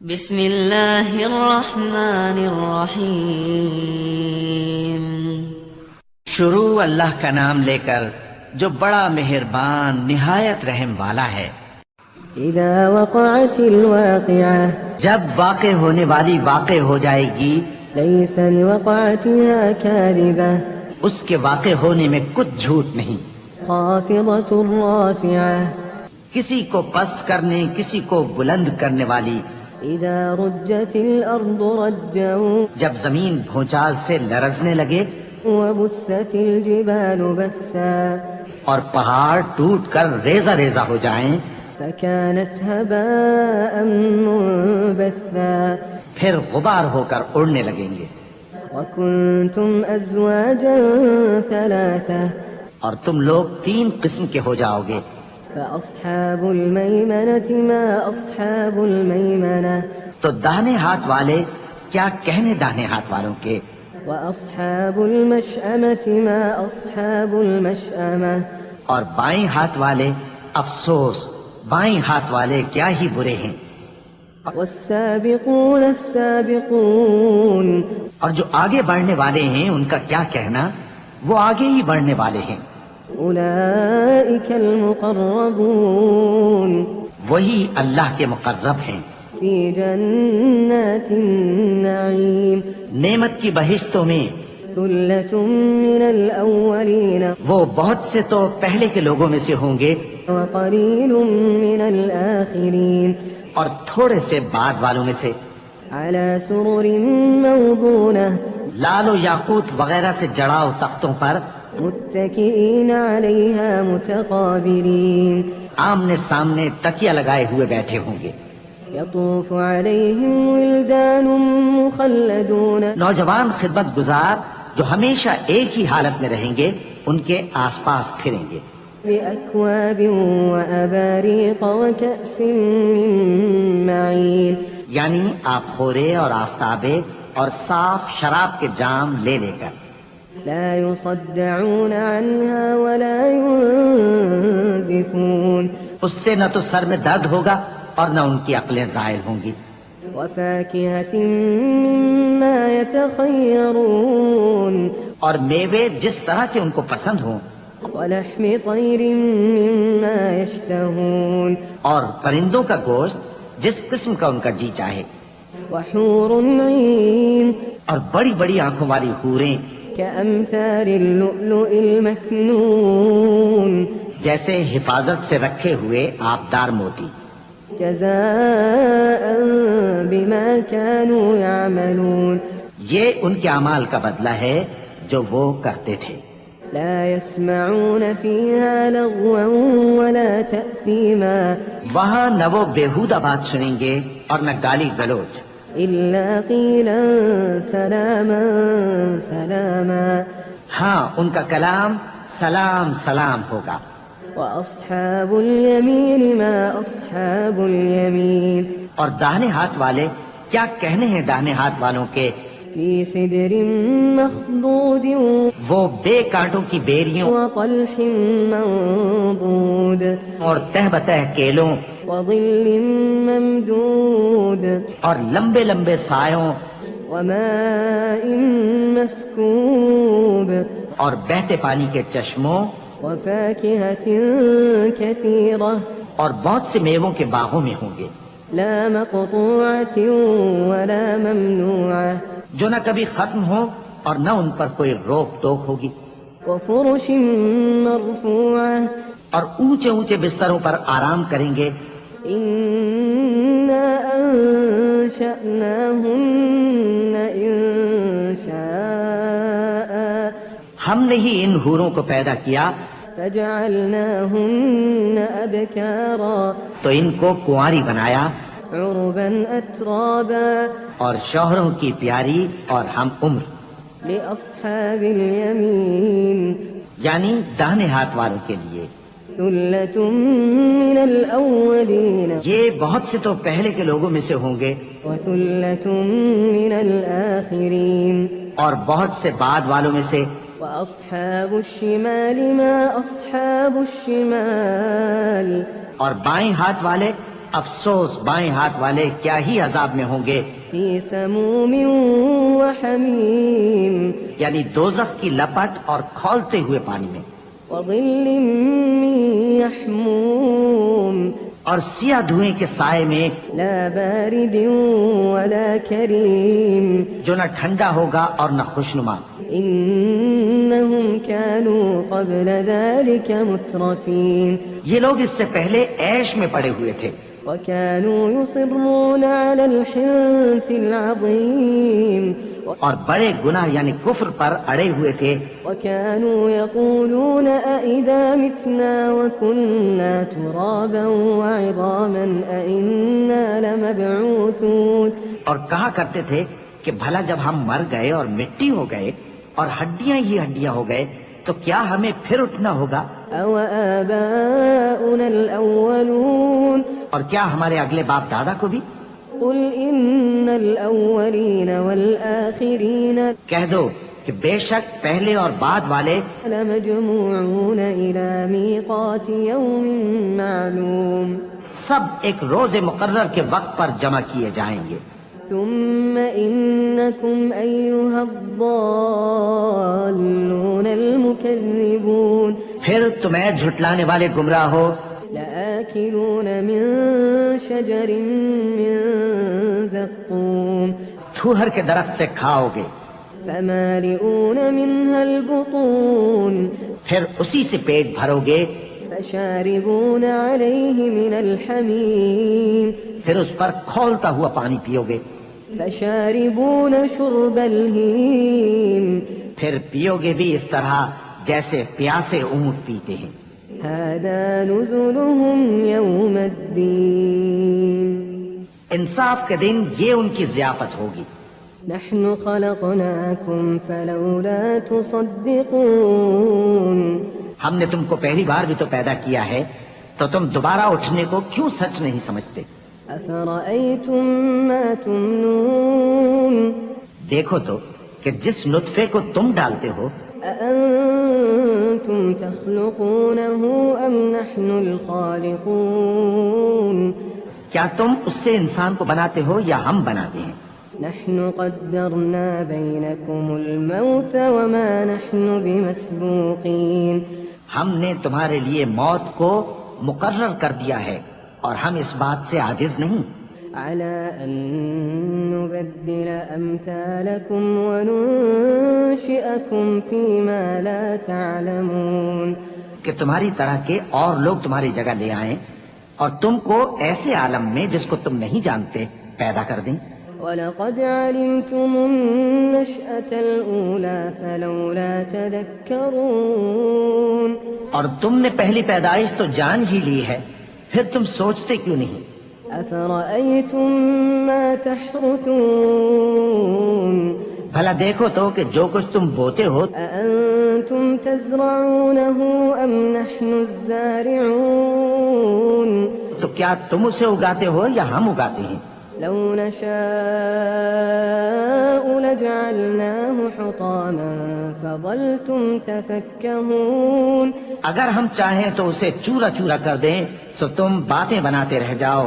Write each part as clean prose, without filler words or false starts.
بسم اللہ الرحمن الرحیم۔ شروع اللہ کا نام لے کر جو بڑا مہربان نہایت رحم والا ہے۔ اذا وقعت الواقعة، جب واقع ہونے والی واقع ہو جائے گی، ليس لوقعتها كاذبة، اس کے واقع ہونے میں کچھ جھوٹ نہیں۔ خافضة رافعة، کسی کو پست کرنے کسی کو بلند کرنے والی۔ اذا رجت الارض رجا، جب زمین بھونچال سے لرزنے لگے وبست الجبال بسا، اور پہاڑ ٹوٹ کر ریزہ ریزہ ہو جائیں، فكانت هباء منبثا، پھر غبار ہو کر اڑنے لگیں گے۔ وكنتم ازواجا ثلاثة، اور تم لوگ 3 قسم کے ہو جاؤ گے۔ فأصحاب الميمنة ما أصحاب الميمنة، تو داہنے ہاتھ والے کیا کہنے داہنے ہاتھ والوں کے، وأصحاب المشأمة ما أصحاب المشأمة، اور بائیں ہاتھ والے افسوس بائیں ہاتھ والے کیا ہی برے ہیں۔ والسابقون السابقون، اور جو آگے بڑھنے والے ہیں ان کا کیا کہنا، وہ آگے ہی بڑھنے والے ہیں۔ أولئك المقربون، وہی اللہ کے مقرب ہیں، في جنات النعيم، نعمت کی بہشتوں میں۔ ثلة من الأولين وہ بہت سے تو پہلے کے لوگوں میں سے ہوں گے، وقليل من الآخرين، اور تھوڑے سے بعد والوں میں سے۔ على سرر موضونة، لال و یاقوت وغیرہ سے جڑاؤ تختوں پر، متكئين عليها متقابلين، آمنے سامنے تکیہ لگائے ہوئے بیٹھے ہوں گے۔ يطوف عليهم ولدان مخلدون، نوجوان خدمت گزار جو ہمیشہ ایک ہی حالت میں رہیں گے ان کے آس پاس پھریں گے۔ بأكواب وأباريق وكأس من معين، یعنی آبخورے اور آفتابے اور صاف شراب کے جام لے لے کر۔ لا يصدعون عنها ولا ينزفون، اس سے نہ تو سر میں درد ہوگا اور نہ ان کی عقلیں زائل ہوں گی۔ وفاكهة مما يتخيرون، اور میوے جس طرح کے ان کو پسند ہوں، ولحم طير مما يشتهون، اور پرندوں کا گوشت جس قسم کا ان کا جی چاہے، وحور عين اور بڑی بڑی آنکھوں والی حوریں كأمثال اللؤلؤ المكنون، جیسے حفاظت سے رکھے ہوئے آبدار موتی۔ جزاء بما كانوا يعملون، یہ ان کے اعمال کا بدلہ ہے جو وہ کرتے تھے۔ لا يسمعون فيها لغوا ولا تأثيما، وہاں نہ وہ بیہودہ بات سنیں گے اور نہ گالی گلوچ، إلا قيلا سلاما سلاما، ہاں ان کا کلام سلام سلام ہوگا۔ وأصحاب اليمين ما أصحاب اليمين، اور داہنے ہاتھ والے کیا کہنے ہیں داہنے ہاتھ والوں کے، في سدر مخضود وہ بے کانٹوں کی بیریوں وطلح منضود، اور تہ بتہ کیلوں وظل ممدود، اور لمبے لمبے سایوں وماء مسكوب، اور بہتے پانی کے چشموں وفاكهة كثيرة، اور بہت سے میووں کے باغوں میں ہوں گے، لا مقطوعة ولا ممنوعة، جو نہ کبھی ختم ہو اور نہ ان پر کوئی روک ٹوک ہوگی، وفرش مرفوعة، اور اونچے اونچے بستروں پر آرام کریں گے۔ إنا أنشأناهن إنشاء، ہم نے ہی ان حوروں کو پیدا کیا فجعلناهن أبكارا، تو ان کو کنواری بنایا، عربا أترابا، اور شوہروں کی پیاری اور ہم عمر، لأصحاب اليمين، یعنی داہنے ہاتھ والوں کے لیے۔ ثلة من الأولين، یہ بہت سے تو پہلے کے لوگوں میں سے ہوں گے وثلة من الآخرين، اور بہت سے بعد والوں میں سے۔ وأصحاب الشمال ما أصحاب الشمال، اور بائیں ہاتھ والے افسوس بائیں ہاتھ والے کیا ہی عذاب میں ہوں گے، في سموم وحميم یعنی دوزخ کی لپٹ اور کھولتے ہوئے پانی میں، وظل من يحموم اور سیاہ دھوئیں کے سائے میں لا بارد ولا كريم جو نہ ٹھنڈا ہوگا اور نہ خوشنما۔ إنهم كانوا قبل ذلك مترفين یہ لوگ اس سے پہلے عیش میں پڑے ہوئے تھے، وكانوا يصرون على الحنث العظيم اور بڑے گناہ یعنی کفر پر اڑے ہوئے تھے، وكانوا يقولون أئذا متنا وكنا ترابا وعظاما أئنا لمبعوثون اور کہا کرتے تھے کہ بھلا جب ہم مر گئے اور مٹی ہو گئے اور ہڈیاں ہی ہڈیاں ہو گئے تو کیا ہمیں پھر اٹھنا ہوگا؟ أو آباؤنا الأولون اور کیا ہمارے اگلے باپ دادا کو بھی؟ قل إن الأولين والآخرين کہہ دو کہ بے شک پہلے اور بعد والے لمجموعون إلى ميقات يوم معلوم سب ایک روز مقرر کے وقت پر جمع کیے جائیں گے، ثم إنكم أيها الضالون المكذبون پھر تمہیں جھٹلانے والے گمراہ ہو، لآكلون من شجر من زقوم تھوہر کے درخت سے کھاؤ گے، فمالئون منها البطون پھر اسی سے پیٹ بھرو گے، فشاربون عليه من الحميم پھر اس پر کھولتا ہوا پانی پیو گے، فشاربون شرب الهيم پھر پیو گے بھی اس طرح جیسے پیاسے اونٹ پیتے ہیں۔ هذا نزلهم يوم الدين انصاف کے دن یہ ان کی ضیافت ہوگی۔ نحن خلقناكم فلولا تصدقون ہم نے تم کو پہلی بار بھی تو پیدا کیا ہے تو تم دوبارہ اٹھنے کو کیوں سچ نہیں سمجھتے؟ أفرأيتم ما تمنون دیکھو تو کہ جس نطفے کو تم ڈالتے ہو أأنتم تخلقونه أم نحن الخالقون کیا تم اس سے انسان کو بناتے ہو یا ہم بناتے ہیں؟ نحن قدرنا بينكم الموت وما نحن بمسبوقين ہم نے تمہارے لیے موت کو مقرر کر دیا ہے اور ہم اس بات سے عاجز نہیں على أن نبدل أمثالكم وننشئكم فيما لا تعلمون کہ تمہاری طرح کے اور لوگ تمہاری جگہ لے آئیں اور تم کو ایسے عالم میں جس کو تم نہیں جانتے پیدا کر دیں۔ وَلَقَدْ عَلِمْتُمُ النَّشْأَةَ الْأُولَى فَلَوْلَا تَذَكَّرُونَ اور تم نے پہلی پیدائش تو جان ہی لی ہے، پھر تم سوچتے کیوں نہیں؟ أَفَرَأَيْتُم مَّا تَحْرُثُونَ بھلا دیکھو تو کہ جو کچھ تم بوتے ہو أَأَنتُمْ تَزْرَعُونَهُ أَمْ نَحْنُ الزَّارِعُونَ تو کیا تم اسے اگاتے ہو یا ہم اگاتے ہیں؟ لو نشاء لجعلناه حطاما فظلتم تفكهون اگر ہم چاہیں تو اسے چورا چورا کر دیں سو تم باتیں بناتے رہ جاؤ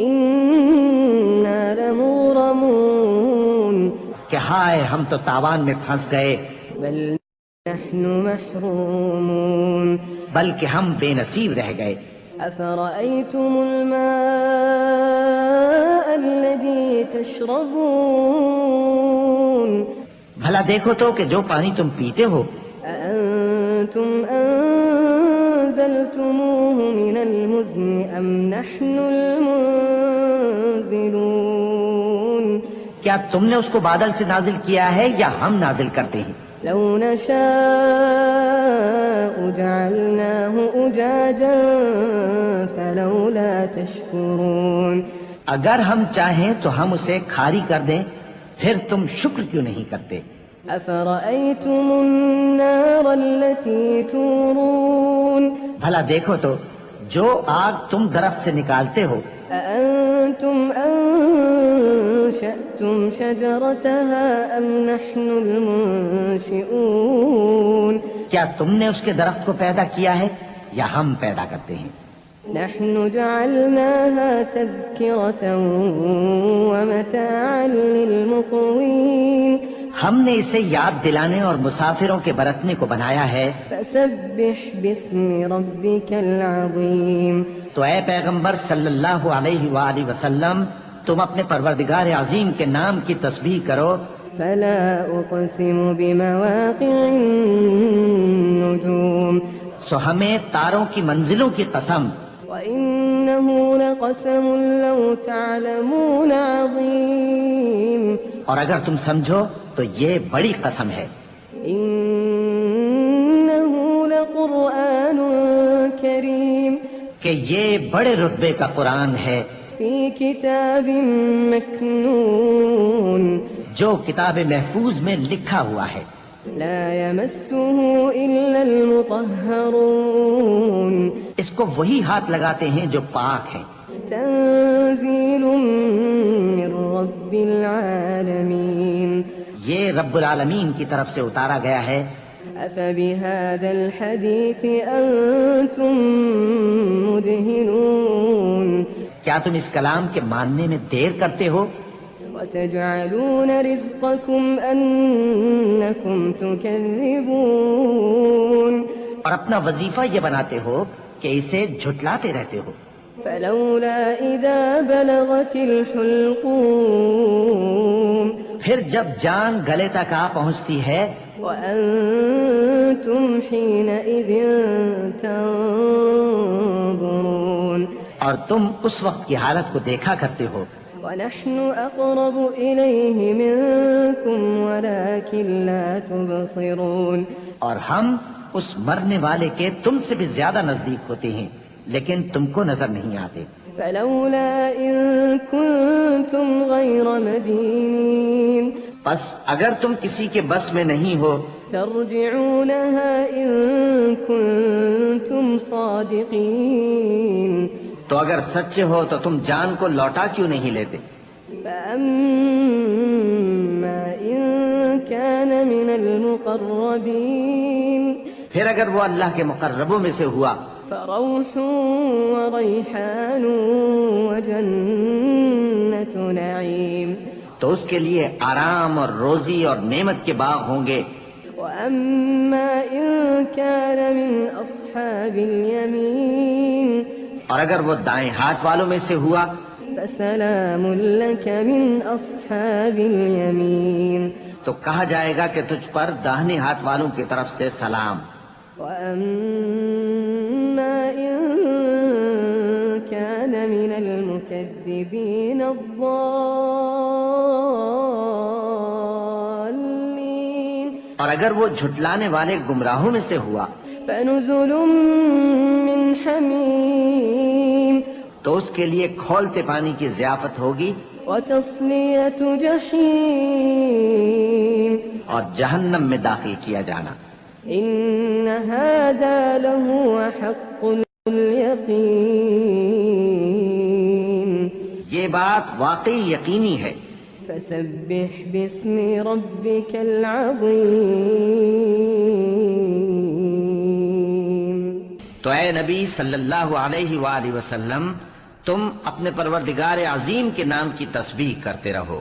إنا لمغرمون کہ ہائے ہم تو تاوان میں پھنس گئے، بل نحن محرومون بلکہ ہم بے نصیب رہ گئے۔ أفرأيتم الماء الذي تشربون بھلا دیکھو تو کہ جو پانی تم پیتے ہو أأنتم أنزلتموه من المزن أم نحن المنزلون کیا تم نے اس کو بادل سے نازل کیا ہے یا ہم نازل کرتے ہیں؟ لو نشاء جعلناه أجاجا فلولا تشكرون اگر ہم چاہیں تو ہم اسے کھاری کر دیں، پھر تم شکر کیوں نہیں کرتے؟ أفرأيتم النار التي تورون بھلا دیکھو تو جو آگ تم درخت سے نکالتے ہو أأنتم أنشأتم شجرتها أم نحن المنشئون کیا تم نے اس کے درخت کو پیدا کیا ہے یا ہم پیدا کرتے ہیں؟ نحن جعلناها تذكرة ومتاعا للمقوين ہم نے اسے یاد دلانے اور مسافروں کے برتنے کو بنایا ہے. فسبح باسم ربك العظيم تو اے پیغمبر صلی اللہ علیہ وآلہ وسلم تم اپنے پروردگار عظیم کے نام کی تسبیح کرو. فلا أقسم بمواقع النجوم سو ہمیں تاروں کی منزلوں کی قسم. وإنه لقسم لو تعلمون عظيم اور اگر تم سمجھو تو یہ بڑی قسم ہے. إنه لقرآن كريم کہ یہ بڑے رتبے کا قرآن ہے في كتاب مكنون جو کتاب محفوظ میں لکھا ہوا ہے. لا يمسه إلا المطهرون اس کو وہی ہاتھ لگاتے ہیں جو پاک ہیں. تنزيل من رب العالمين یہ رب العالمین کی طرف سے اتارا گیا ہے. أفبهذا الحديث أنتم مدهنون کیا تم اس کلام کے ماننے میں دیر کرتے ہو؟ وتجعلون رزقكم أنكم تكذبون اور اپنا وظیفہ یہ بناتے ہو کہ اسے جھٹلاتے رہتے ہو. فلولا إذا بلغت الحلقوم پھر جب جان گلے تک آ پہنچتی ہے وأنتم حينئذ تنظرون اور تم اس وقت کی حالت کو دیکھا کرتے ہو. ونحن أقرب إليه منكم ولكن لا تبصرون اور ہم اس مرنے والے کے تم سے بھی زیادہ نزدیک ہوتے ہیں لیکن تم کو نظر نہیں آتے. فلولا إن كنتم غير مدينين بس اگر تم کسی کے بس میں نہیں ہو ترجعونها إن كنتم صادقين تو اگر سچے ہو تو تم جان کو لوٹا کیوں نہیں لیتے؟ فأما إن كان من المقربين پھر اگر وہ اللہ کے مقربوں میں سے ہوا فروح وريحان وجنة نعيم تو اس کے لیے آرام اور روزی اور نعمت کے باغ ہوں گے. وأما إن كان من أصحاب اليمين اور اگر وہ دائیں ہاتھ والوں میں سے ہوا فسلام لك من أصحاب اليمين تو کہا جائے گا کہ تجھ پر داہنے ہاتھ والوں کی طرف سے سلام. وأما إن كان من المكذبين الضالين اور اگر وہ جھٹلانے والے گمراہوں میں سے ہوا فنزل من حميم تو اس کے لیے کھولتے پانی کی ضیافت ہوگی وتصلية جحيم اور جہنم میں داخل کیا جانا. إن هذا لهو حق اليقين یہ بات واقعی یقینی ہے. فسبح باسم ربك العظيم تو اے نبی صلی اللہ علیہ وآلہ وسلم تم اپنے پروردگار عظیم کے نام کی تسبیح کرتے رہو.